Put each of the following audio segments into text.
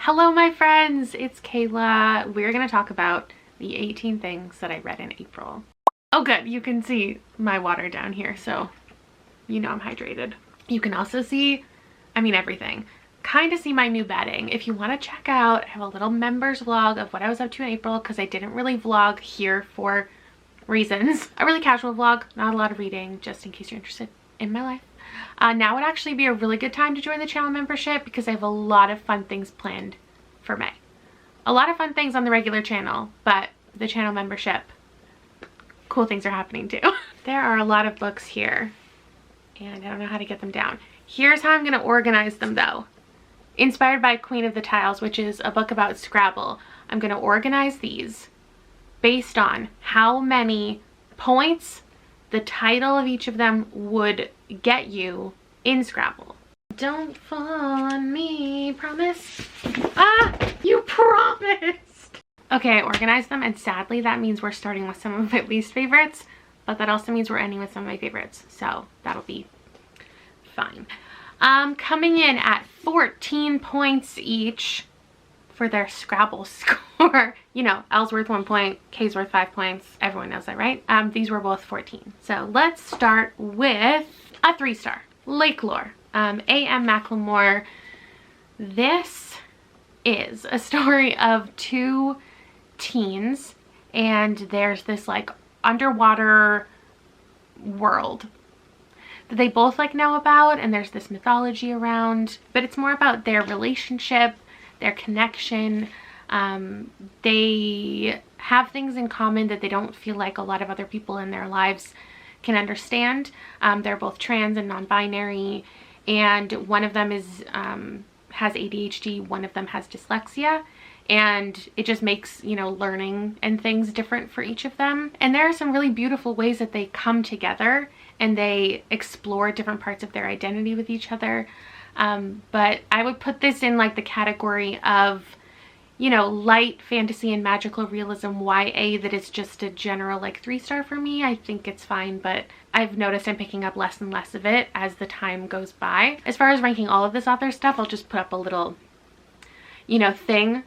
Hello my friends, it's Kayla. We're gonna talk about the 18 things that I read in April. Oh good, you can see my water down here, so you know I'm hydrated. You can also see, everything. Kind of see my new bedding. If you want to check out, I have a little members vlog of what I was up to in April because I didn't really vlog here for reasons. A really casual vlog, not a lot of reading, just in case you're interested in my life. Now would actually be a really good time to join the channel membership because I have a lot of fun things planned for May. A lot of fun things on the regular channel, but the channel membership, cool things are happening too. There are a lot of books here and I don't know how to get them down. Here's how I'm going to organize them though. Inspired by Queen of the Tiles, which is a book about Scrabble, I'm going to organize these based on how many points the title of each of them would get you in Scrabble. Don't fall on me, promise. Ah, you promised! Okay, I organized them and sadly that means we're starting with some of my least favorites, but that also means we're ending with some of my favorites, so that'll be fine. Coming in at 14 points each for their Scrabble score. You know, L's worth 1 point, K's worth 5 points. Everyone knows that, right? These were both 14. So let's start with a 3-star. Lake Lore. A.M. Macklemore. This is a story of two teens and there's this like underwater world that they both like know about and there's this mythology around, but it's more about their relationship, their connection. They have things in common that they don't feel like a lot of other people in their lives can understand. They're both trans and non-binary, and one of them is has ADHD, one of them has dyslexia, and it just makes, you know, learning and things different for each of them. And there are some really beautiful ways that they come together and they explore different parts of their identity with each other. But I would put this in like the category of, you know, light fantasy and magical realism YA that is just a general like 3-star for me. I think it's fine, but I've noticed I'm picking up less and less of it as the time goes by. As far as ranking all of this author's stuff, I'll just put up a little, you know, thing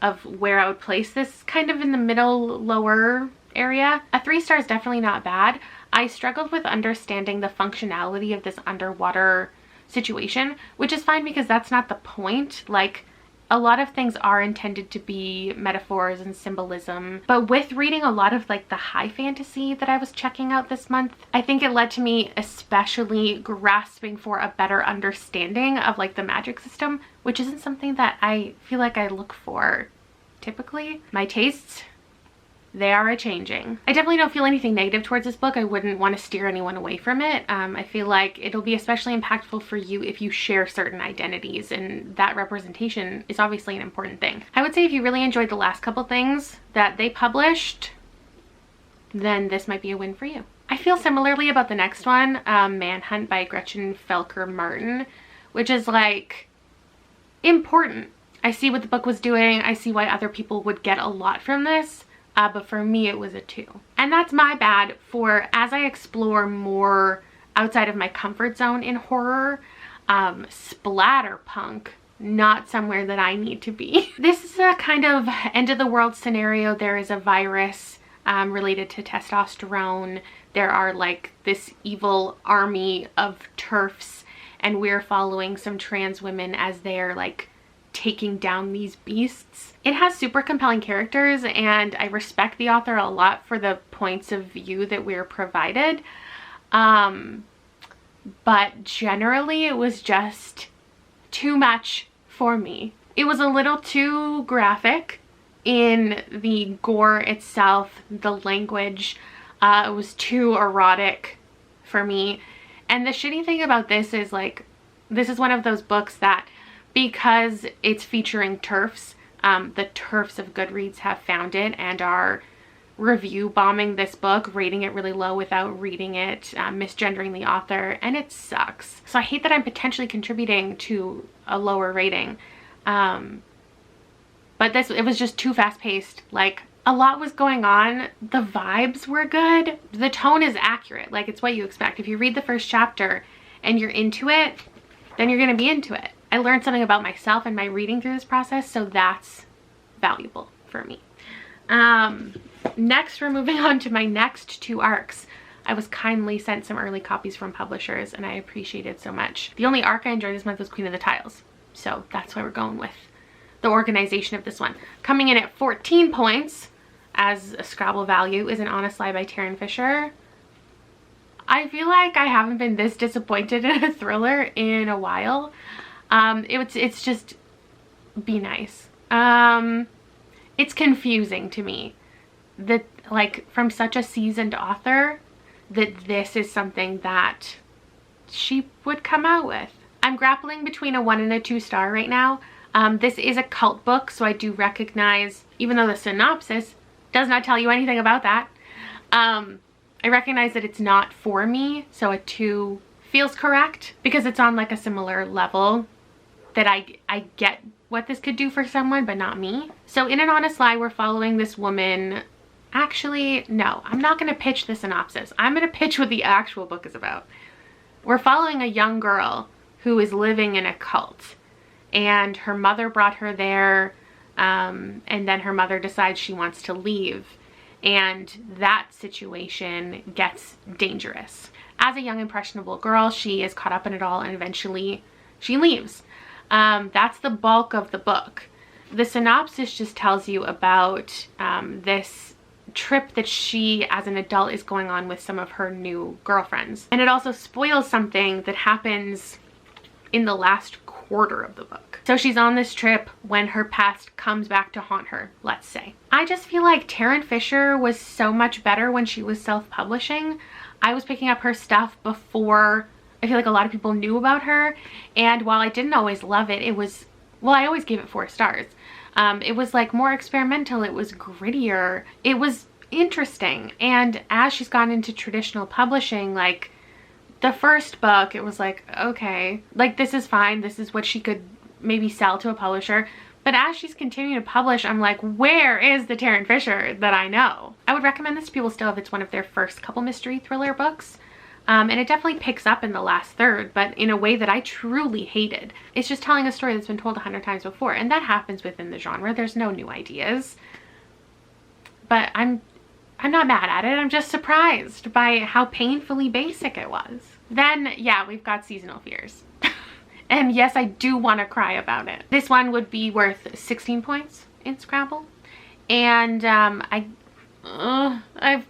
of where I would place this, kind of in the middle lower area. A 3-star is definitely not bad. I struggled with understanding the functionality of this underwater situation, which is fine because that's not the point. Like, a lot of things are intended to be metaphors and symbolism, but with reading a lot of like the high fantasy that I was checking out this month, I think it led to me especially grasping for a better understanding of like the magic system, which isn't something that I feel like I look for typically. My tastes, they are a-changing. I definitely don't feel anything negative towards this book. I wouldn't want to steer anyone away from it. I feel like it'll be especially impactful for you if you share certain identities, and that representation is obviously an important thing. I would say if you really enjoyed the last couple things that they published, then this might be a win for you. I feel similarly about the next one, Manhunt by Gretchen Felker Martin, which is like important. I see what the book was doing. I see why other people would get a lot from this. But for me it was a 2. And that's my bad for as I explore more outside of my comfort zone in horror. Splatterpunk, not somewhere that I need to be. This is a kind of end of the world scenario. There is a virus related to testosterone. There are like this evil army of TERFs and we're following some trans women as they're like taking down these beasts. It has super compelling characters and I respect the author a lot for the points of view that we're provided. But generally it was just too much for me. It was a little too graphic in the gore itself, the language. It was too erotic for me. And the shitty thing about this is like, this is one of those books that because it's featuring TERFs, the TERFs of Goodreads have found it and are review bombing this book, rating it really low without reading it, misgendering the author, and it sucks. So I hate that I'm potentially contributing to a lower rating. But it was just too fast-paced. Like, a lot was going on. The vibes were good. The tone is accurate. Like, it's what you expect. If you read the first chapter and you're into it, then you're gonna be into it. I learned something about myself and my reading through this process, so that's valuable for me. Next, we're moving on to my next 2 arcs. I was kindly sent some early copies from publishers, and I appreciate it so much. The only arc I enjoyed this month was Queen of the Tiles, so that's why we're going with the organization of this one. Coming in at 14 points as a Scrabble value is An Honest Lie by Taryn Fisher. I feel like I haven't been this disappointed in a thriller in a while. It's just, be nice. It's confusing to me that, like, from such a seasoned author, that this is something that she would come out with. I'm grappling between a 1 and a 2 star right now. This is a cult book, so I do recognize, even though the synopsis does not tell you anything about that, I recognize that it's not for me, so a 2 feels correct because it's on like a similar level that I get what this could do for someone, but not me. So in An Honest Lie, we're following this woman. Actually, no, I'm not going to pitch the synopsis. I'm going to pitch what the actual book is about. We're following a young girl who is living in a cult, and her mother brought her there, and then her mother decides she wants to leave, and that situation gets dangerous. As a young impressionable girl, she is caught up in it all, and eventually she leaves. That's the bulk of the book. The synopsis just tells you about this trip that she as an adult is going on with some of her new girlfriends, and it also spoils something that happens in the last quarter of the book. So she's on this trip when her past comes back to haunt her, let's say. I just feel like Taryn Fisher was so much better when she was self-publishing. I was picking up her stuff before I feel like a lot of people knew about her, and while I didn't always love it, it was, well, I always gave it 4 stars. It was like more experimental, it was grittier, it was interesting. And as she's gone into traditional publishing, like the first book, it was like, okay, like this is fine, this is what she could maybe sell to a publisher. But as she's continuing to publish, I'm like, where is the Taryn Fisher that I know? I would recommend this to people still if it's one of their first couple mystery thriller books. And it definitely picks up in the last third, but in a way that I truly hated. It's just telling a story that's been told 100 times before, and that happens within the genre. There's no new ideas. But I'm not mad at it. I'm just surprised by how painfully basic it was. Then, yeah, we've got Seasonal Fears. And yes, I do want to cry about it. This one would be worth 16 points in Scrabble. And I've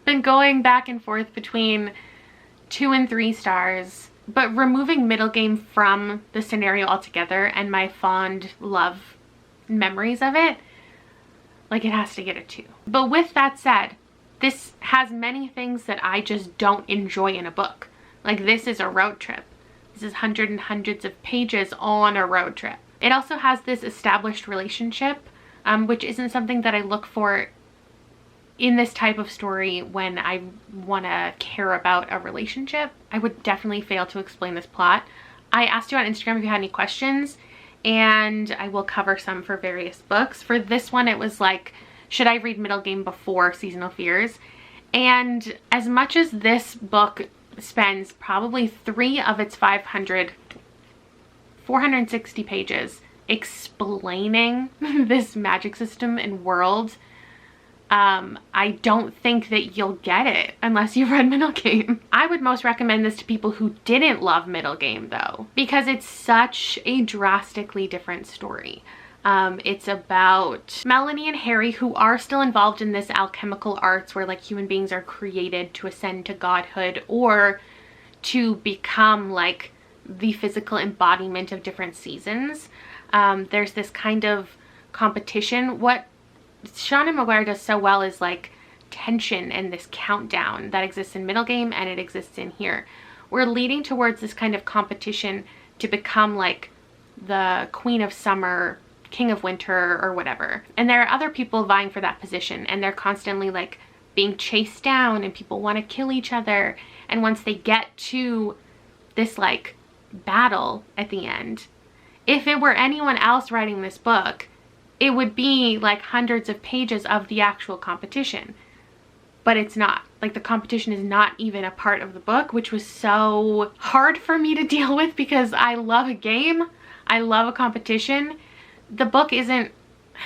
been going back and forth between 2 and 3 stars, but removing Middlegame from the scenario altogether and my fond love memories of it, like, it has to get a 2. But with that said, this has many things that I just don't enjoy in a book. Like, this is a road trip. This is hundreds and hundreds of pages on a road trip. It also has this established relationship, which isn't something that I look for in this type of story when I want to care about a relationship. I would definitely fail to explain this plot. I asked you on Instagram if you had any questions, and I will cover some for various books. For this one, it was like, should I read Middlegame before Seasonal Fears? And as much as this book spends probably 3 of its 460 pages explaining this magic system and world, I don't think that you'll get it unless you've read Middlegame. I would most recommend this to people who didn't love Middlegame though, because it's such a drastically different story. It's about Melanie and Harry, who are still involved in this alchemical arts where like human beings are created to ascend to godhood or to become like the physical embodiment of different seasons. There's this kind of competition. What Seanan McGuire does so well is like tension and this countdown that exists in Middlegame and it exists in here. We're leading towards this kind of competition to become like the Queen of Summer, King of Winter, or whatever. And there are other people vying for that position, and they're constantly like being chased down and people want to kill each other. And once they get to this like battle at the end, if it were anyone else writing this book, it would be like hundreds of pages of the actual competition. But it's not. Like, the competition is not even a part of the book, which was so hard for me to deal with because I love a game. I love a competition. The book isn't,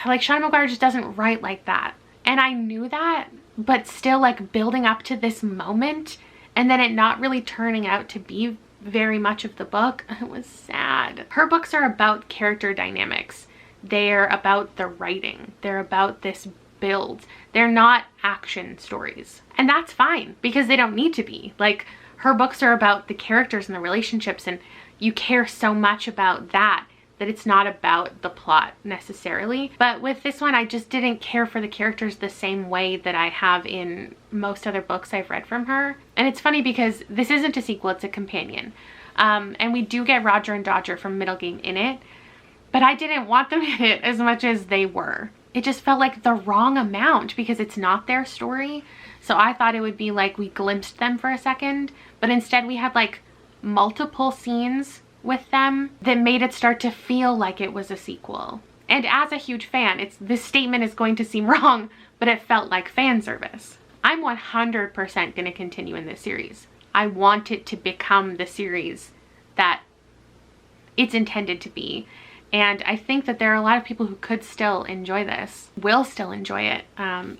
like, Sean McGuire just doesn't write like that. And I knew that, but still, like, building up to this moment and then it not really turning out to be very much of the book, it was sad. Her books are about character dynamics. They're about the writing. They're about this build. They're not action stories. And that's fine because they don't need to be. Like, her books are about the characters and the relationships, and you care so much about that it's not about the plot necessarily. But with this one, I just didn't care for the characters the same way that I have in most other books I've read from her. And it's funny because this isn't a sequel, it's a companion. And we do get Roger and Dodger from Middlegame in it, but I didn't want them in it as much as they were. It just felt like the wrong amount because it's not their story. So I thought it would be like we glimpsed them for a second, but instead we had like multiple scenes with them that made it start to feel like it was a sequel. And as a huge fan, this statement is going to seem wrong, but it felt like fan service. I'm 100% going to continue in this series. I want it to become the series that it's intended to be. And I think that there are a lot of people who could still enjoy this, will still enjoy it.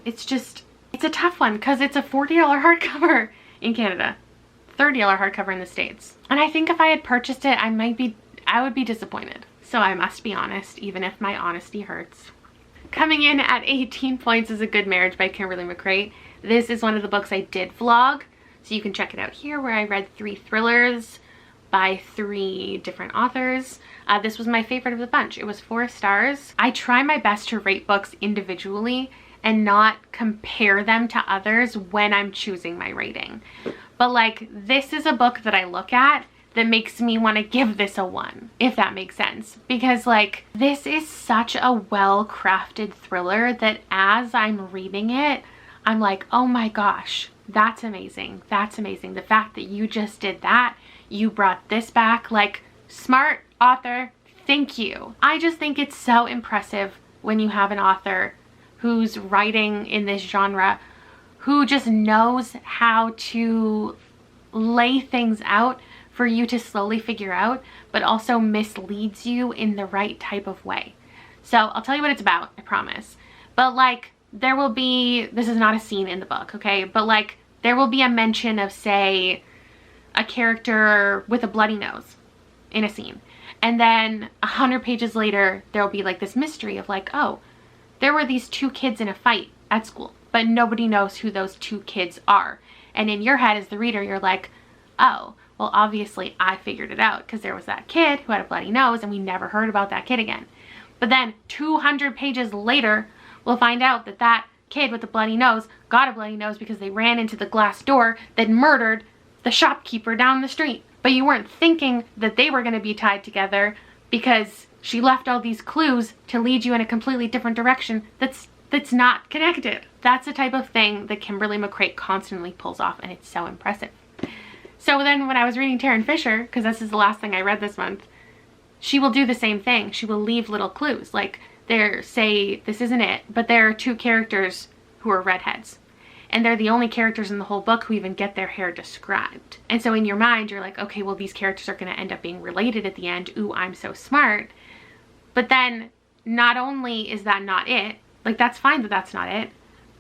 It's a tough one because it's a $40 hardcover in Canada, $30 hardcover in the States. And I think if I had purchased it, I would be disappointed. So I must be honest, even if my honesty hurts. Coming in at 18 points is A Good Marriage by Kimberly McCreight. This is one of the books I did vlog, so you can check it out here where I read 3 thrillers by 3 different authors. This was my favorite of the bunch. It was 4 stars. I try my best to rate books individually and not compare them to others when I'm choosing my rating. But like, this is a book that I look at that makes me want to give this a 1, if that makes sense. Because like, this is such a well-crafted thriller that as I'm reading it, I'm like, oh my gosh, that's amazing. That's amazing. The fact that you just did that, you brought this back, like, smart author, thank you. I just think it's so impressive when you have an author who's writing in this genre who just knows how to lay things out for you to slowly figure out, but also misleads you in the right type of way. So I'll tell you what it's about, I promise. But like, there will be, this is not a scene in the book, okay? But like, there will be a mention of, say, a character with a bloody nose in a scene. And then 100 pages later, there'll be like this mystery of like, oh, there were these 2 kids in a fight at school, but nobody knows who those 2 kids are. And in your head as the reader, you're like, oh, well, obviously I figured it out because there was that kid who had a bloody nose and we never heard about that kid again. But then 200 pages later, we'll find out that that kid with the bloody nose got a bloody nose because they ran into the glass door that murdered the shopkeeper down the street. But you weren't thinking that they were going to be tied together because she left all these clues to lead you in a completely different direction that's not connected. That's the type of thing that Kimberly McCreight constantly pulls off, and it's so impressive. So then when I was reading Tarryn Fisher, because this is the last thing I read this month, she will do the same thing. She will leave little clues. Like, say, this isn't it, but there are 2 characters who are redheads. And they're the only characters in the whole book who even get their hair described. And so in your mind, you're like, okay, well, these characters are going to end up being related at the end. Ooh, I'm so smart. But then not only is that not it, like, that's fine that that's not it,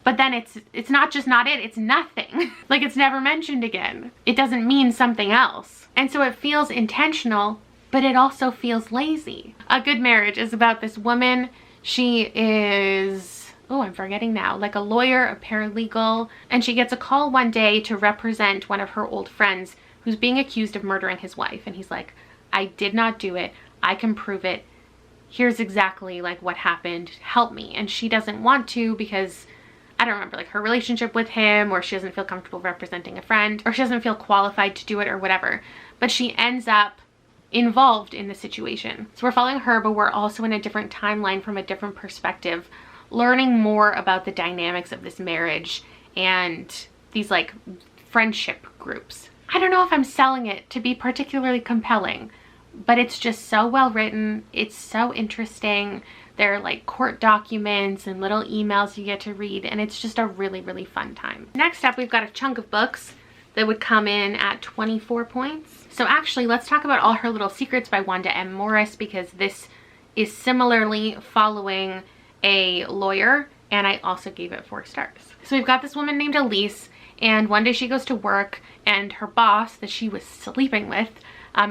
but then it's not just not it, it's nothing. Like, it's never mentioned again. It doesn't mean something else. And so it feels intentional, but it also feels lazy. A Good Marriage is about this woman. She is, oh, I'm forgetting now, like a lawyer, a paralegal, and she gets a call one day to represent one of her old friends who's being accused of murdering his wife. And he's like, I did not do it. I can prove it. Here's exactly like what happened. Help me. And she doesn't want to because, I don't remember, like her relationship with him, or she doesn't feel comfortable representing a friend, or she doesn't feel qualified to do it or whatever. But she ends up involved in the situation. So we're following her, but we're also in a different timeline from a different perspective, learning more about the dynamics of this marriage and these like friendship groups. I don't know if I'm selling it to be particularly compelling, but it's just so well written. It's so interesting. There are like court documents and little emails you get to read, and it's just a really, really fun time. Next up, we've got a chunk of books. that would come in at 24 points. So actually, let's talk about All Her Little Secrets by Wanda M. Morris, because this is similarly following a lawyer, and I also gave it 4 stars. So we've got this woman named Elise, and one day she goes to work and her boss that she was sleeping with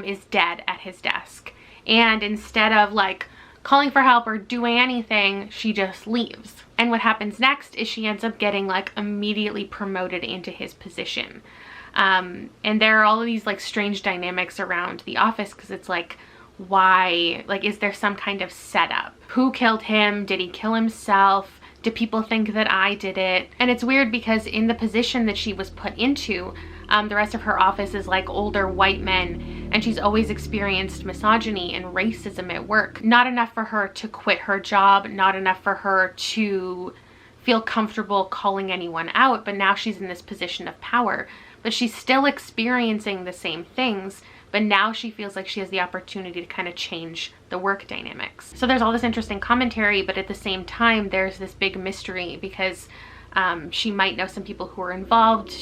is dead at his desk. And instead of like calling for help or doing anything, she just leaves. And what happens next is she ends up getting like immediately promoted into his position. And there are all of these like strange dynamics around the office, because it's like, why, like, is there some kind of setup? Who killed him? Did he kill himself? Do people think that I did it? And it's weird because in the position that she was put into, the rest of her office is like older white men, and she's always experienced misogyny and racism at work. Not enough for her to quit her job, not enough for her to feel comfortable calling anyone out, but now she's in this position of power. But she's still experiencing the same things, but now she feels like she has the opportunity to kind of change the work dynamics. So there's all this interesting commentary, but at the same time, there's this big mystery because she might know some people who are involved.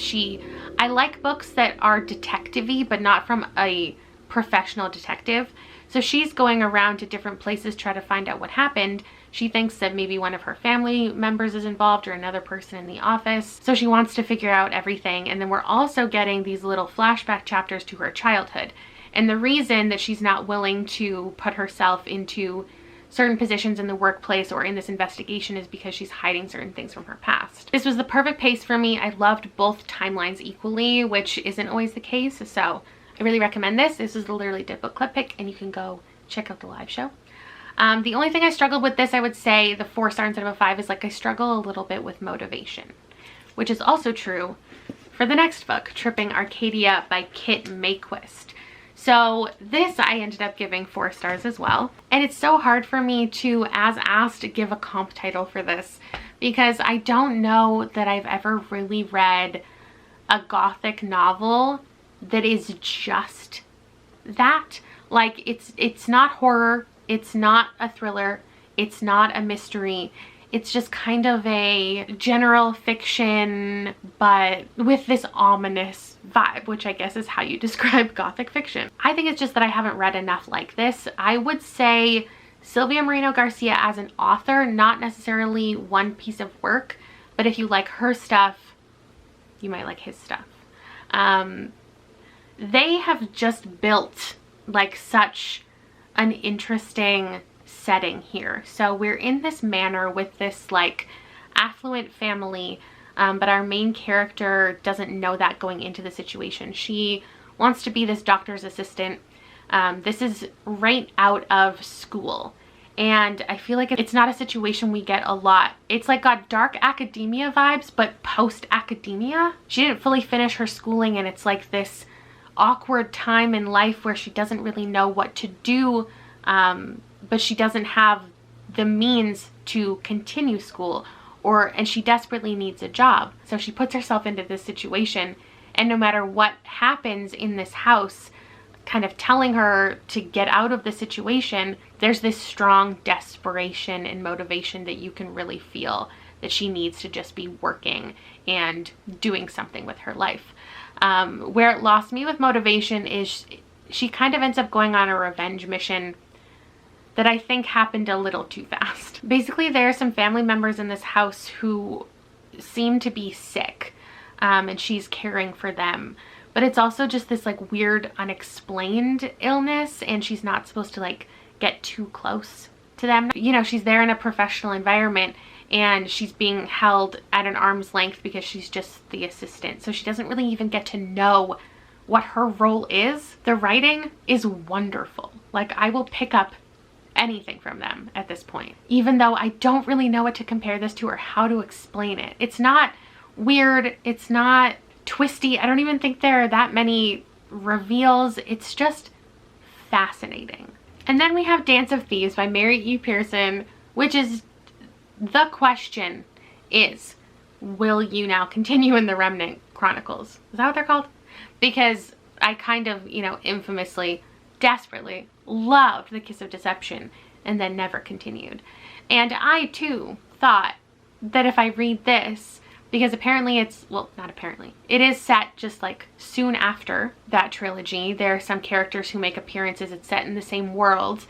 I like books that are detective-y, but not from a professional detective. So she's going around to different places trying to find out what happened. She thinks that maybe one of her family members is involved or another person in the office. So she wants to figure out everything. And then we're also getting these little flashback chapters to her childhood. And the reason that she's not willing to put herself into certain positions in the workplace or in this investigation is because she's hiding certain things from her past. This was the perfect pace for me. I loved both timelines equally, which isn't always the case. So I really recommend this. This is the Literally Dead Book Club pick, and you can go check out the live show. The only thing I struggled with this, I would say the 4 star instead of a 5, is like I struggle a little bit with motivation, which is also true for the next book, Tripping Arcadia by Kit Mayquist. So this I ended up giving 4 stars as well. And it's so hard for me to, as asked, give a comp title for this, because I don't know that I've ever really read a gothic novel that is just that. Like, it's not horror, it's not a thriller, it's not a mystery. It's just kind of a general fiction, but with this ominous vibe, which I guess is how you describe gothic fiction. I think it's just that I haven't read enough like this. I would say Silvia Moreno Garcia as an author, not necessarily one piece of work, but if you like her stuff, you might like his stuff. They have just built like such an interesting setting here. So we're in this manor with this like affluent family, but our main character doesn't know that going into the situation. She wants to be this doctor's assistant. This is right out of school, and I feel like it's not a situation we get a lot. It's like got dark academia vibes, but post-academia. She didn't fully finish her schooling, and it's like this awkward time in life where she doesn't really know what to do, but she doesn't have the means to continue school, and she desperately needs a job. So she puts herself into this situation, and no matter what happens in this house, kind of telling her to get out of the situation, there's this strong desperation and motivation that you can really feel that she needs to just be working and doing something with her life. Where it lost me with motivation is she kind of ends up going on a revenge mission that I think happened a little too fast. Basically, there are some family members in this house who seem to be sick, and she's caring for them. But it's also just this like weird unexplained illness, and she's not supposed to like get too close to them. You know, she's there in a professional environment, and she's being held at an arm's length because she's just the assistant. So she doesn't really even get to know what her role is. The writing is wonderful. Like, I will pick up anything from them at this point, even though I don't really know what to compare this to or how to explain it. It's not weird, it's not twisty, I don't even think there are that many reveals. It's just fascinating. And then we have Dance of Thieves by Mary E. Pearson, which is, the question is, will you now continue in the Remnant Chronicles? Is that what they're called? Because I kind of, you know, infamously, desperately loved The Kiss of Deception and then never continued. And I too thought that if I read this, because apparently it's, well, not apparently, it is set just like soon after that trilogy. There are some characters who make appearances. It's set in the same world.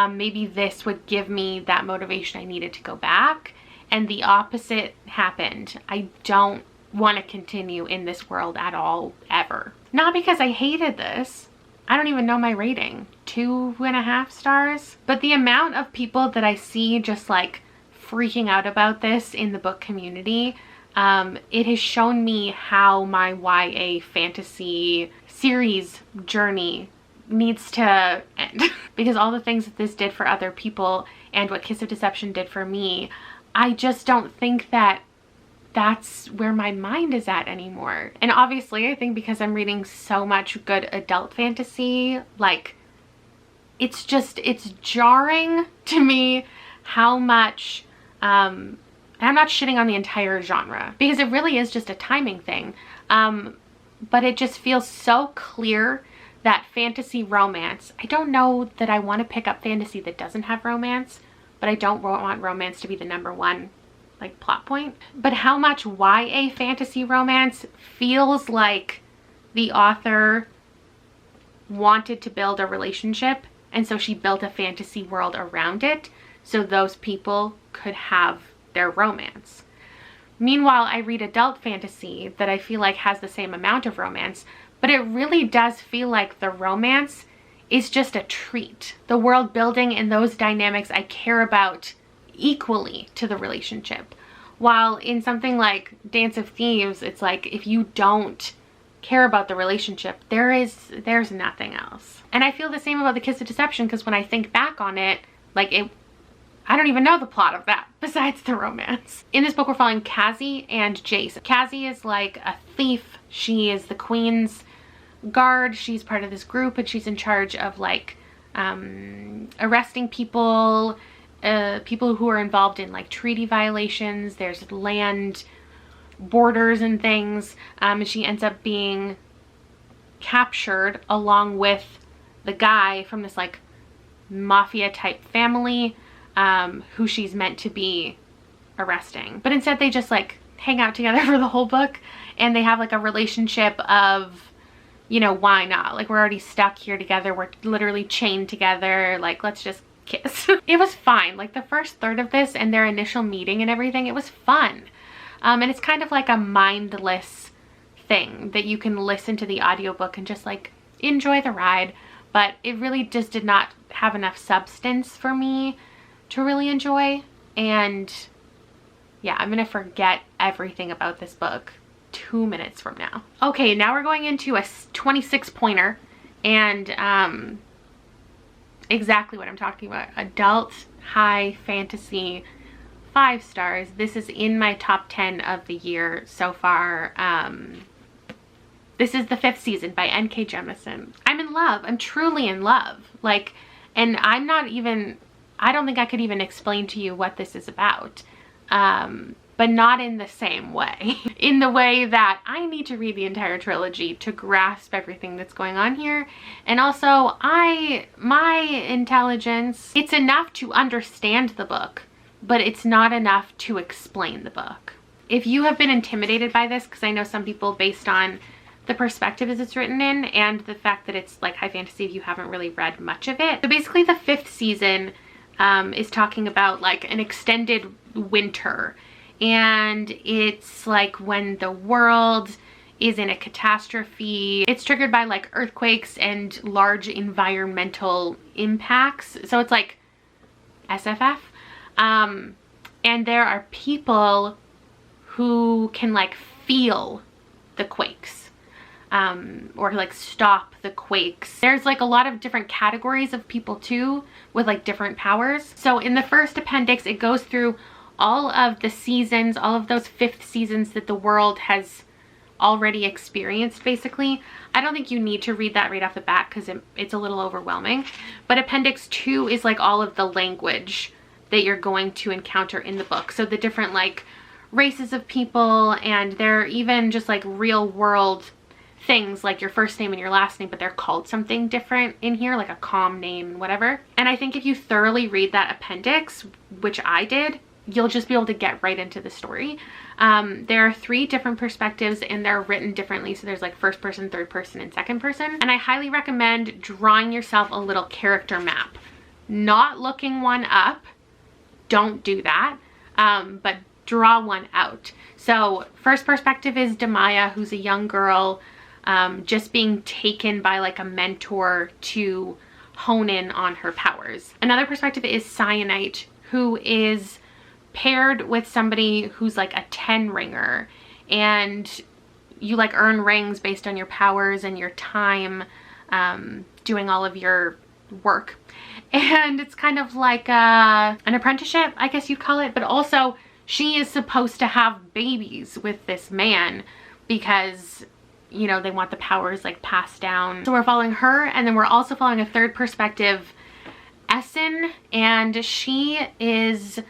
Maybe this would give me that motivation I needed to go back, and the opposite happened. I don't want to continue in this world at all, ever. Not because I hated this. I don't even know my rating, 2.5 stars. But the amount of people that I see just like freaking out about this in the book community, it has shown me how my YA fantasy series journey needs to end. Because all the things that this did for other people and what Kiss of Deception did for me, I just don't think that that's where my mind is at anymore. And obviously I think because I'm reading so much good adult fantasy, like it's jarring to me how much, and I'm not shitting on the entire genre because it really is just a timing thing. But it just feels so clear that fantasy romance, I don't know that I want to pick up fantasy that doesn't have romance, but I don't want romance to be the number one like plot point. But how much YA fantasy romance feels like the author wanted to build a relationship, and so she built a fantasy world around it so those people could have their romance. Meanwhile, I read adult fantasy that I feel like has the same amount of romance, but it really does feel like the romance is just a treat. The world building and those dynamics I care about equally to the relationship. While in something like Dance of Thieves, it's like if you don't care about the relationship, there's nothing else. And I feel the same about the Kiss of Deception, because when I think back on it, like I don't even know the plot of that besides the romance. In this book, we're following Cassie and Jace. Cassie is like a thief. She is the queen's guard. She's part of this group, and she's in charge of like arresting people, people who are involved in like treaty violations. There's land borders and things, and she ends up being captured along with the guy from this like mafia type family, who she's meant to be arresting. But instead they just like hang out together for the whole book, and they have like a relationship of, you know, why not? Like, we're already stuck here together, we're literally chained together, like let's just kiss. It was fine. Like the first third of this and their initial meeting and everything, it was fun. And it's kind of like a mindless thing that you can listen to the audiobook and just like enjoy the ride, but it really just did not have enough substance for me to really enjoy. And yeah, I'm gonna forget everything about this book 2 minutes from now. Okay, now we're going into a 26 pointer, and exactly what I'm talking about. Adult high fantasy, 5 stars. This is in my top 10 of the year so far. This is the 5th season by N.K. Jemisin. I'm in love. I'm truly in love. Like, and I don't think I could even explain to you what this is about. But not in the same way. In the way that I need to read the entire trilogy to grasp everything that's going on here. And also, my intelligence, it's enough to understand the book, but it's not enough to explain the book. If you have been intimidated by this, because I know some people, based on the perspective as it's written in and the fact that it's like high fantasy, if you haven't really read much of it. So basically the 5th season is talking about like an extended winter, and it's like when the world is in a catastrophe. It's triggered by like earthquakes and large environmental impacts. So it's like SFF. And there are people who can like feel the quakes, or like stop the quakes. There's like a lot of different categories of people too, with like different powers. So in the first appendix, it goes through all of the seasons, all of those 5th seasons that the world has already experienced, basically. I don't think you need to read that right off the bat because it's a little overwhelming. But appendix 2 is like all of the language that you're going to encounter in the book. So the different like races of people, and they're even just like real world things like your first name and your last name, but they're called something different in here, like a calm name and whatever. And I think if you thoroughly read that appendix, which I did, you'll just be able to get right into the story. There are 3 different perspectives and they're written differently. So there's like first person, third person, and second person. And I highly recommend drawing yourself a little character map. Not looking one up. Don't do that. But draw one out. So first perspective is Demaya, who's a young girl just being taken by like a mentor to hone in on her powers. Another perspective is Cyanite, who is paired with somebody who's like a 10 ringer, and you like earn rings based on your powers and your time doing all of your work. And it's kind of like an apprenticeship, I guess you'd call it, but also she is supposed to have babies with this man because, you know, they want the powers like passed down. So we're following her, and then we're also following a third perspective, Essen, and she is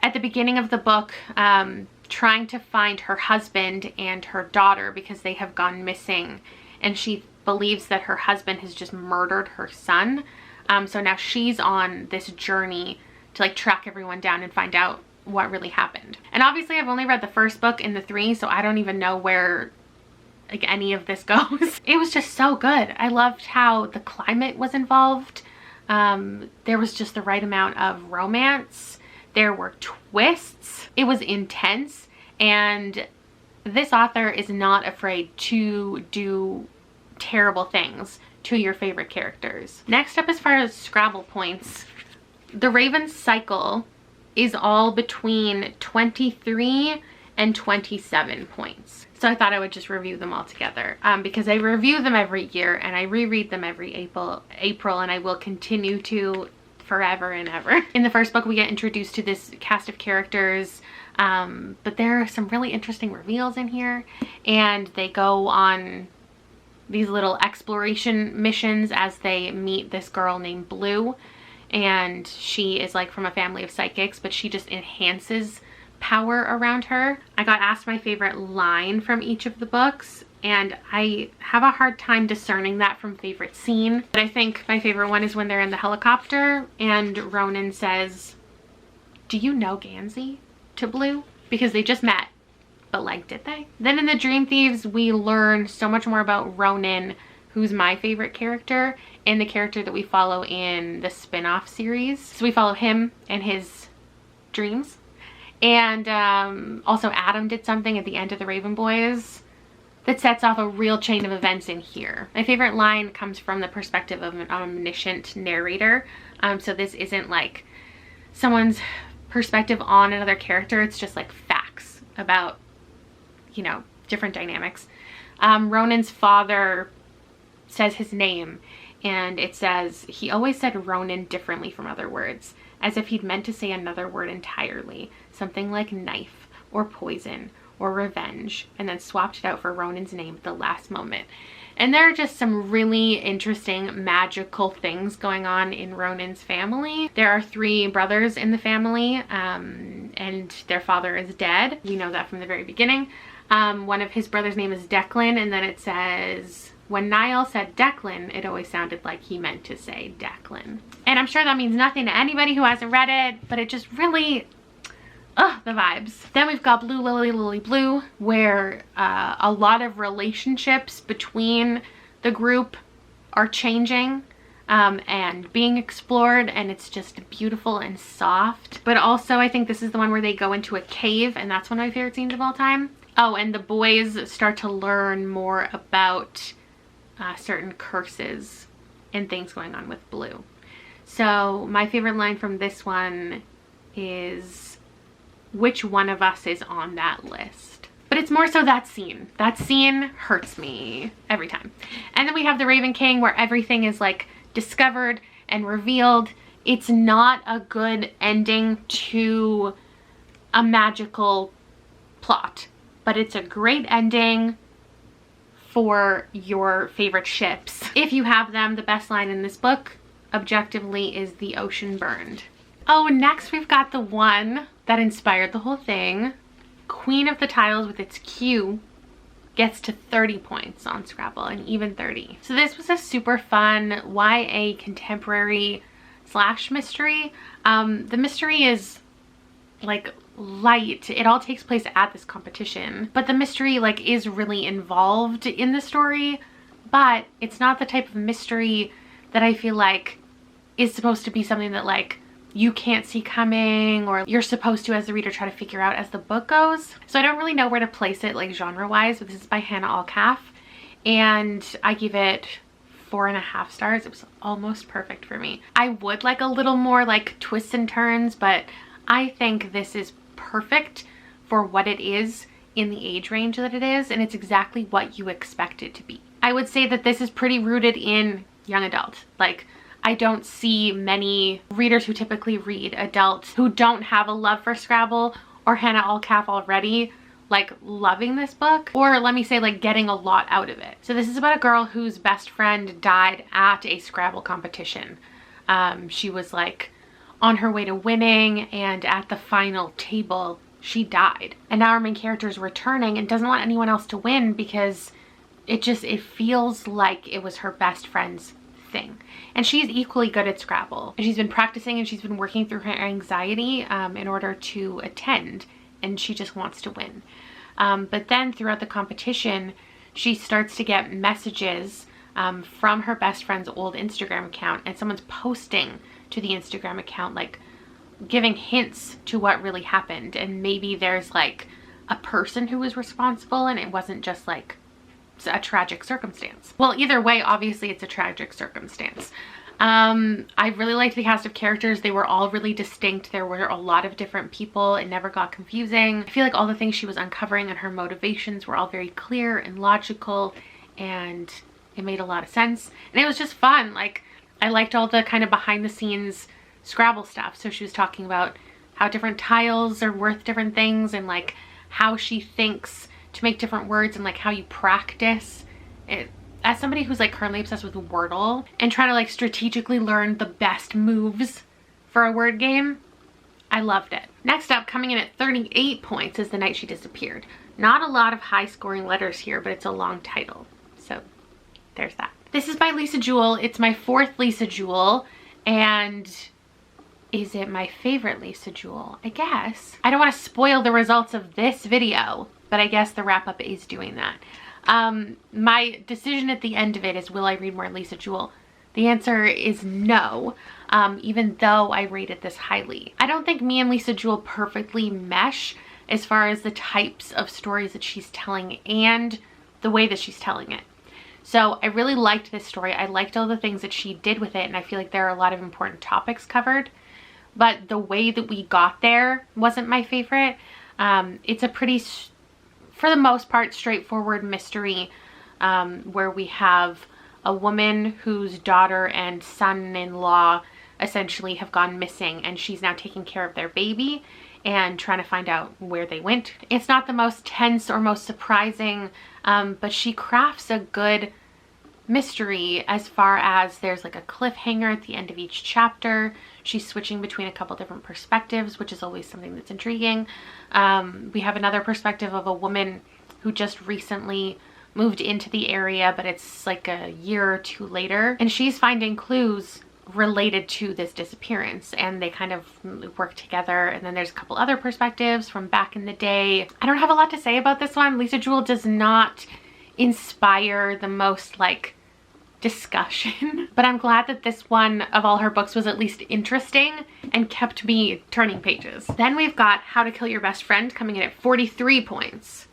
at the beginning of the book trying to find her husband and her daughter because they have gone missing, and she believes that her husband has just murdered her son. So now she's on this journey to like track everyone down and find out what really happened. And obviously I've only read the first book in the 3, so I don't even know where like any of this goes. It was just so good. I loved how the climate was involved. There was just the right amount of romance. There were twists. It was intense, and this author is not afraid to do terrible things to your favorite characters. Next up, as far as Scrabble points, the Raven cycle is all between 23 and 27 points. So I thought I would just review them all together because I review them every year and I reread them every April, and I will continue to forever and ever. In the first book, we get introduced to this cast of characters, but there are some really interesting reveals in here, and they go on these little exploration missions as they meet this girl named Blue, and she is like from a family of psychics, but she just enhances power around her. I got asked my favorite line from each of the books, and I have a hard time discerning that from favorite scene, but I think my favorite one is when they're in the helicopter and Ronan says, "Do you know Gansey?" to Blue, because they just met, but like, did they? Then in the Dream Thieves, we learn so much more about Ronan, who's my favorite character and the character that we follow in the spin-off series. So we follow him and his dreams. And also Adam did something at the end of the Raven Boys that sets off a real chain of events in here. My favorite line comes from the perspective of an omniscient narrator. So this isn't like someone's perspective on another character. It's just like facts about, you know, different dynamics. Ronan's father says his name, and it says, "He always said Ronan differently from other words, as if he'd meant to say another word entirely, something like knife or poison or revenge, and then swapped it out for Ronan's name at the last moment." And there are just some really interesting magical things going on in Ronan's family. There are 3 brothers in the family, and their father is dead. We know that from the very beginning. One of his brothers' name is Declan, and then it says, when Niall said Declan, it always sounded like he meant to say Declan. And I'm sure that means nothing to anybody who hasn't read it, but it just really, the vibes. Then we've got Blue Lily, Lily Blue, where a lot of relationships between the group are changing and being explored, and it's just beautiful and soft. But also I think this is the one where they go into a cave, and that's one of my favorite scenes of all time. Oh, and the boys start to learn more about certain curses and things going on with Blue. So my favorite line from this one is, "Which one of us is on that list?" But it's more so that scene. That scene hurts me every time. And then we have the Raven King, where everything is like discovered and revealed. It's not a good ending to a magical plot, but it's a great ending for your favorite ships. If you have them, the best line in this book, objectively, is "The ocean burned." Oh, next we've got the one that inspired the whole thing. Queen of the Tiles with its Q gets to 30 points on Scrabble, and even 30. So this was a super fun YA contemporary / mystery. The mystery is like light. It all takes place at this competition, but the mystery like is really involved in the story, but it's not the type of mystery that I feel like is supposed to be something that like you can't see coming, or you're supposed to as the reader try to figure out as the book goes. So I don't really know where to place it like genre wise, but this is by Hannah Alcalf, and I give it 4.5 stars. It was almost perfect for me. I would like a little more like twists and turns, but I think this is perfect for what it is in the age range that it is, and it's exactly what you expect it to be. I would say that this is pretty rooted in young adult. Like, I don't see many readers who typically read adults who don't have a love for Scrabble or Hannah Alcalf already like loving this book, or let me say like getting a lot out of it. So this is about a girl whose best friend died at a Scrabble competition. She was like on her way to winning, and at the final table she died. And now our main character is returning and doesn't want anyone else to win because it feels like it was her best friend's thing. And she's equally good at Scrabble, and she's been practicing and she's been working through her anxiety in order to attend, and she just wants to win. But then throughout the competition she starts to get messages from her best friend's old Instagram account, and someone's posting to the Instagram account like giving hints to what really happened, and maybe there's like a person who was responsible and it wasn't just like a tragic circumstance. Well, either way, obviously it's a tragic circumstance. I really liked the cast of characters. They were all really distinct. There were a lot of different people. It never got confusing. I feel like all the things she was uncovering and her motivations were all very clear and logical, and it made a lot of sense. And it was just fun. Like, I liked all the kind of behind the scenes Scrabble stuff. So she was talking about how different tiles are worth different things, and like how she thinks to make different words, and like how you practice it. As somebody who's like currently obsessed with Wordle and trying to like strategically learn the best moves for a word game, I loved it. Next up, coming in at 38 points, is The Night She Disappeared. Not a lot of high scoring letters here, but it's a long title, so there's that. This is by Lisa Jewell. It's my 4th Lisa Jewell, and is it my favorite Lisa Jewell? I guess. I don't want to spoil the results of this video, but I guess the wrap up is doing that. My decision at the end of it is, will I read more Lisa Jewell? The answer is no, even though I rated this highly. I don't think me and Lisa Jewell perfectly mesh as far as the types of stories that she's telling and the way that she's telling it. So I really liked this story. I liked all the things that she did with it, and I feel like there are a lot of important topics covered, but the way that we got there wasn't my favorite. It's a pretty, for the most part, straightforward mystery where we have a woman whose daughter and son-in-law essentially have gone missing, and she's now taking care of their baby and trying to find out where they went. It's not the most tense or most surprising, but she crafts a good mystery as far as there's like a cliffhanger at the end of each chapter. She's switching between a couple different perspectives, which is always something that's intriguing. We have another perspective of a woman who just recently moved into the area, but it's like a year or two later, and she's finding clues related to this disappearance, and they kind of work together. And then there's a couple other perspectives from back in the day. I don't have a lot to say about this one. Lisa Jewell does not inspire the most like discussion, but I'm glad that this one of all her books was at least interesting and kept me turning pages. Then we've got How to Kill Your Best Friend coming in at 43 points,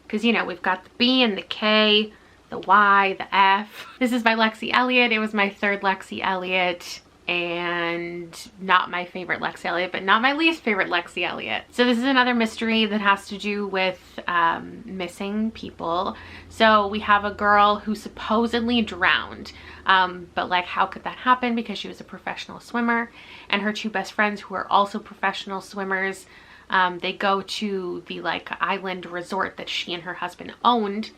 because you know we've got the B and the K, the Y, the F. This is by Lexi Elliott. It was my 3rd Lexi Elliott, and not my favorite Lexi Elliott, but not my least favorite Lexi Elliott. So this is another mystery that has to do with missing people. So we have a girl who supposedly drowned, but like how could that happen? Because she was a professional swimmer, and her 2 best friends who are also professional swimmers, they go to the like island resort that she and her husband owned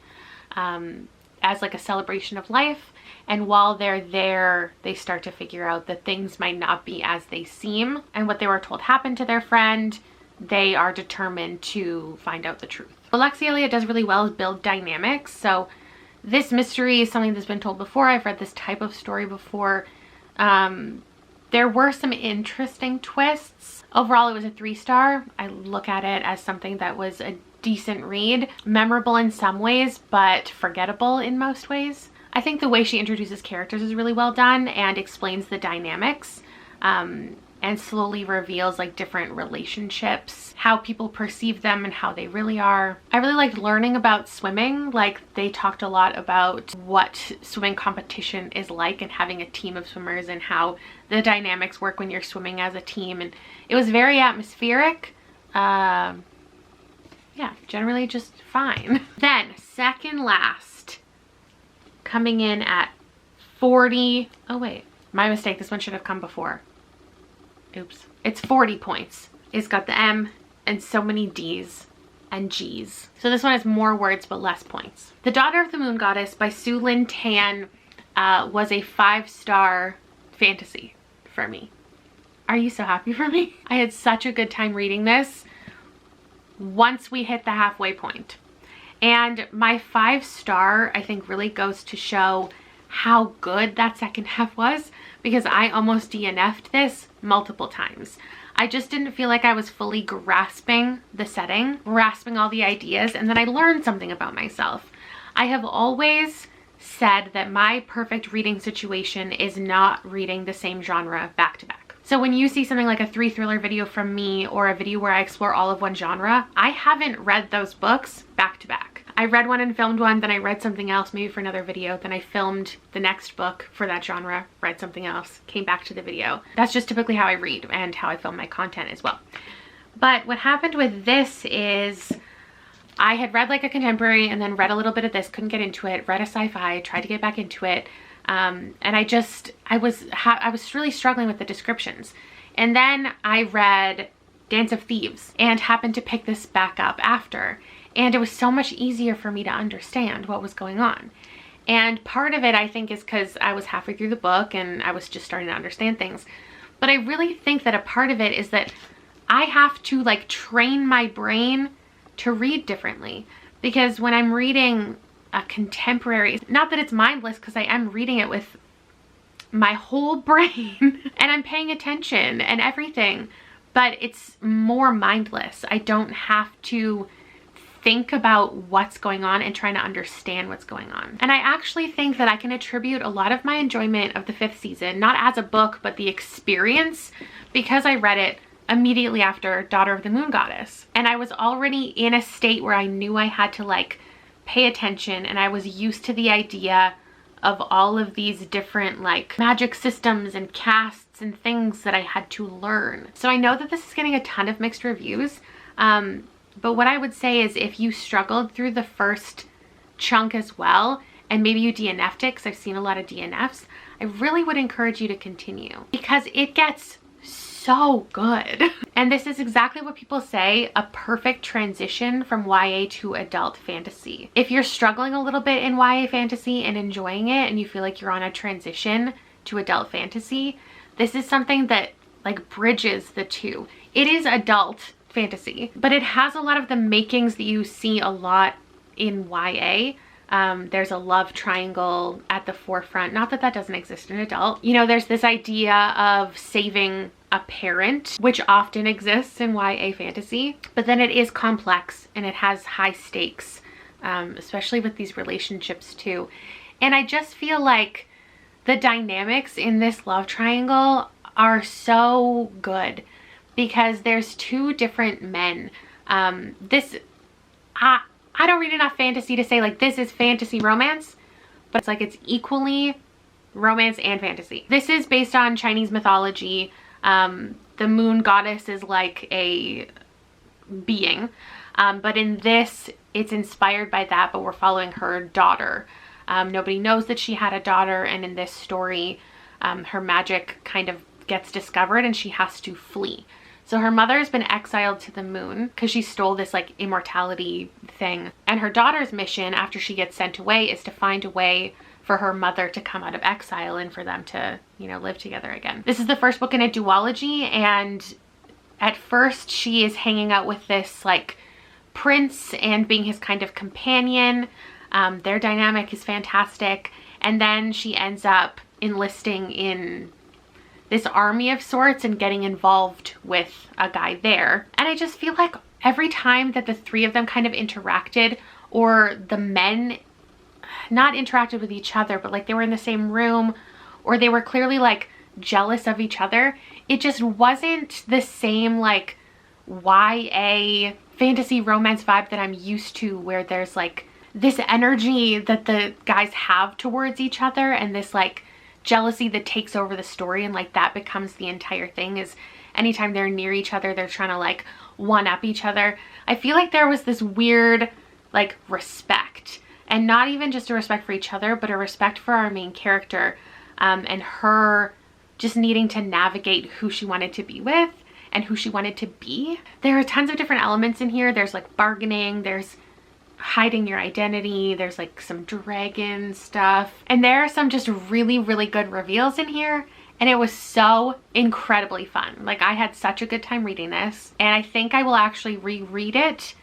as like a celebration of life. And while they're there, they start to figure out that things might not be as they seem, and what they were told happened to their friend. They are determined to find out the truth. What Lexi Elliott does really well is build dynamics. So this mystery is something that's been told before. I've read this type of story before. There were some interesting twists. Overall, it was a 3-star. I look at it as something that was a decent read, memorable in some ways, but forgettable in most ways. I think the way she introduces characters is really well done and explains the dynamics, and slowly reveals like different relationships, how people perceive them and how they really are. I really liked learning about swimming. Like, they talked a lot about what swimming competition is like and having a team of swimmers and how the dynamics work when you're swimming as a team, and it was very atmospheric. Yeah, generally just fine. Then second last, coming in at 40, oh wait, my mistake, this one should have come before. Oops. It's 40 points. It's got the M and so many D's and G's. So this one has more words but less points. The Daughter of the Moon Goddess by Su Lin Tan was a 5-star fantasy for me. Are you so happy for me? I had such a good time reading this once we hit the halfway point. And my 5-star, I think, really goes to show how good that second half was, because I almost DNF'd this multiple times. I just didn't feel like I was fully grasping the setting, grasping all the ideas, and then I learned something about myself. I have always said that my perfect reading situation is not reading the same genre back to back. So when you see something like a 3 thriller video from me or a video where I explore all of one genre, I haven't read those books back to back. I read one and filmed one, then I read something else maybe for another video, then I filmed the next book for that genre, read something else, came back to the video. That's just typically how I read and how I film my content as well. But what happened with this is I had read like a contemporary and then read a little bit of this, couldn't get into it, read a sci-fi, tried to get back into it, and I was really struggling with the descriptions. And then I read Dance of Thieves and happened to pick this back up after. And it was so much easier for me to understand what was going on. And part of it, I think, is because I was halfway through the book and I was just starting to understand things. But I really think that a part of it is that I have to like train my brain to read differently. Because when I'm reading a contemporary, not that it's mindless, because I am reading it with my whole brain and I'm paying attention and everything, but it's more mindless. I don't have to think about what's going on and trying to understand what's going on. And I actually think that I can attribute a lot of my enjoyment of the 5th season, not as a book, but the experience, because I read it immediately after Daughter of the Moon Goddess. And I was already in a state where I knew I had to like pay attention, and I was used to the idea of all of these different like magic systems and casts and things that I had to learn. So I know that this is getting a ton of mixed reviews, but what I would say is if you struggled through the first chunk as well, and maybe you DNF'd it, because I've seen a lot of DNFs, I really would encourage you to continue, because it gets so good. And this is exactly what people say, a perfect transition from YA to adult fantasy. If you're struggling a little bit in YA fantasy and enjoying it, and you feel like you're on a transition to adult fantasy, this is something that like bridges the two. It is adult fantasy, but it has a lot of the makings that you see a lot in YA. There's a love triangle at the forefront. Not that that doesn't exist in adult. You know, there's this idea of saving a parent, which often exists in YA fantasy, but then it is complex and it has high stakes, especially with these relationships too. And I just feel like the dynamics in this love triangle are so good, because there's 2 different men. I don't read enough fantasy to say like this is fantasy romance, but it's like it's equally romance and fantasy. This is based on Chinese mythology. The moon goddess is like a being, but in this it's inspired by that, but we're following her daughter. Nobody knows that she had a daughter, and in this story her magic kind of gets discovered and she has to flee. So her mother has been exiled to the moon because she stole this like immortality thing. And her daughter's mission after she gets sent away is to find a way for her mother to come out of exile and for them to, you know, live together again. This is the first book in a duology, and at first she is hanging out with this like prince and being his kind of companion. Their dynamic is fantastic. And then she ends up enlisting in this army of sorts and getting involved with a guy there. And I just feel like every time that the three of them kind of interacted, or the men not interacted with each other, but like they were in the same room, or they were clearly like jealous of each other, it just wasn't the same like YA fantasy romance vibe that I'm used to, where there's like this energy that the guys have towards each other and this like jealousy that takes over the story, and like that becomes the entire thing. Is anytime they're near each other, they're trying to like one up each other. I feel like there was this weird like respect, and not even just a respect for each other, but a respect for our main character, and her just needing to navigate who she wanted to be with and who she wanted to be. There are tons of different elements in here. There's like bargaining, there's hiding your identity, there's like some dragon stuff, and there are some just really, really good reveals in here. And it was so incredibly fun. Like, I had such a good time reading this, and I think I will actually reread it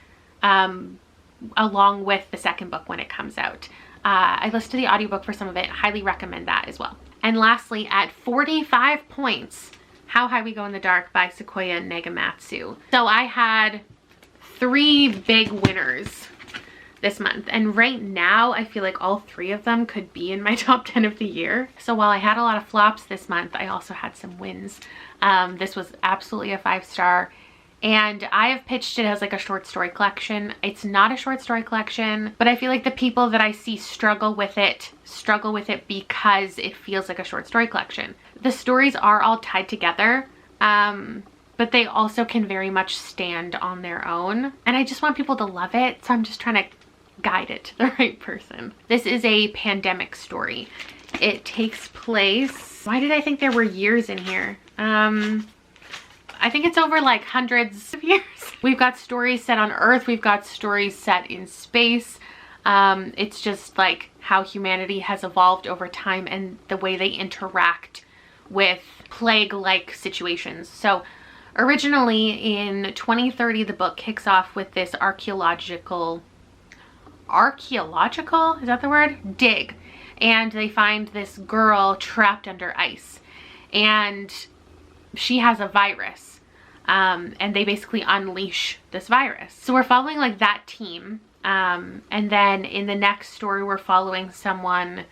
along with the second book when it comes out. I listened to the audiobook for some of it. Highly recommend that as well. And lastly, at 45 points, How High We Go in the Dark by Sequoia Negamatsu. So I had 3 big winners this month, and right now I feel like all 3 of them could be in my top 10 of the year. So while I had a lot of flops this month, I also had some wins. This was absolutely a 5-star, and I have pitched it as like a short story collection. It's not a short story collection, but I feel like the people that I see struggle with it because it feels like a short story collection. The stories are all tied together, but they also can very much stand on their own, and I just want people to love it, so I'm just trying to guide it to the right person. This is a pandemic story. It takes place, why did I think there were years in here? I think it's over like hundreds of years. We've got stories set on Earth, we've got stories set in space. It's just like how humanity has evolved over time and the way they interact with plague-like situations. So originally in 2030, the book kicks off with this archaeological, is that the word? Dig. And they find this girl trapped under ice, and she has a virus, and they basically unleash this virus. So we're following like that team, and then in the next story we're following someone,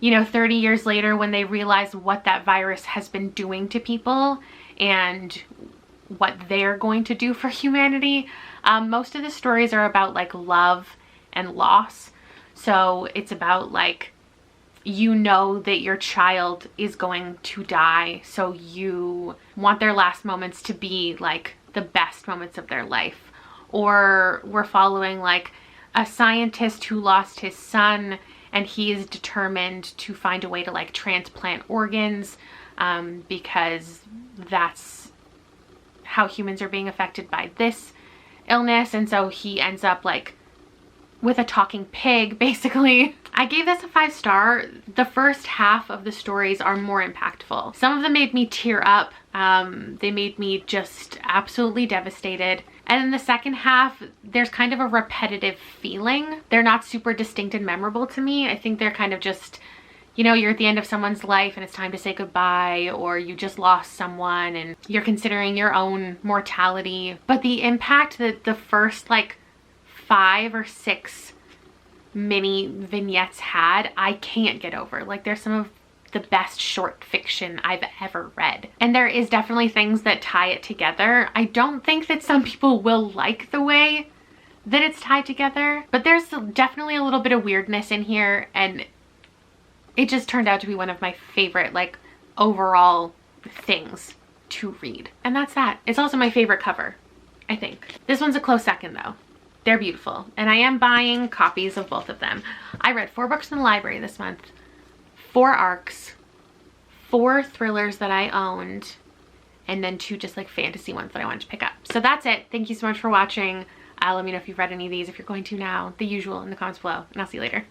you know, 30 years later, when they realize what that virus has been doing to people and what they're going to do for humanity. Most of the stories are about like love and loss. So it's about like, you know that your child is going to die, so you want their last moments to be like the best moments of their life. Or we're following like a scientist who lost his son, and he is determined to find a way to like transplant organs, because that's how humans are being affected by this illness. And so he ends up like with a talking pig, basically. I gave this a 5-star. The first half of the stories are more impactful. Some of them made me tear up. They made me just absolutely devastated. And in the second half, there's kind of a repetitive feeling. They're not super distinct and memorable to me. I think they're kind of just, you know, you're at the end of someone's life and it's time to say goodbye, or you just lost someone and you're considering your own mortality. But the impact that the first like 5 or 6 mini vignettes had, I can't get over. Like, there's some of the best short fiction I've ever read. And there is definitely things that tie it together. I don't think that some people will like the way that it's tied together, but there's definitely a little bit of weirdness in here, and it just turned out to be one of my favorite like overall things to read. And that's that. It's also my favorite cover, I think. This one's a close second though. They're beautiful, and I am buying copies of both of them. I read 4 books in the library this month, 4 arcs, 4 thrillers that I owned, and then 2 just like fantasy ones that I wanted to pick up. So that's it. Thank you so much for watching. Let me know if you've read any of these, if you're going to now, the usual in the comments below, and I'll see you later.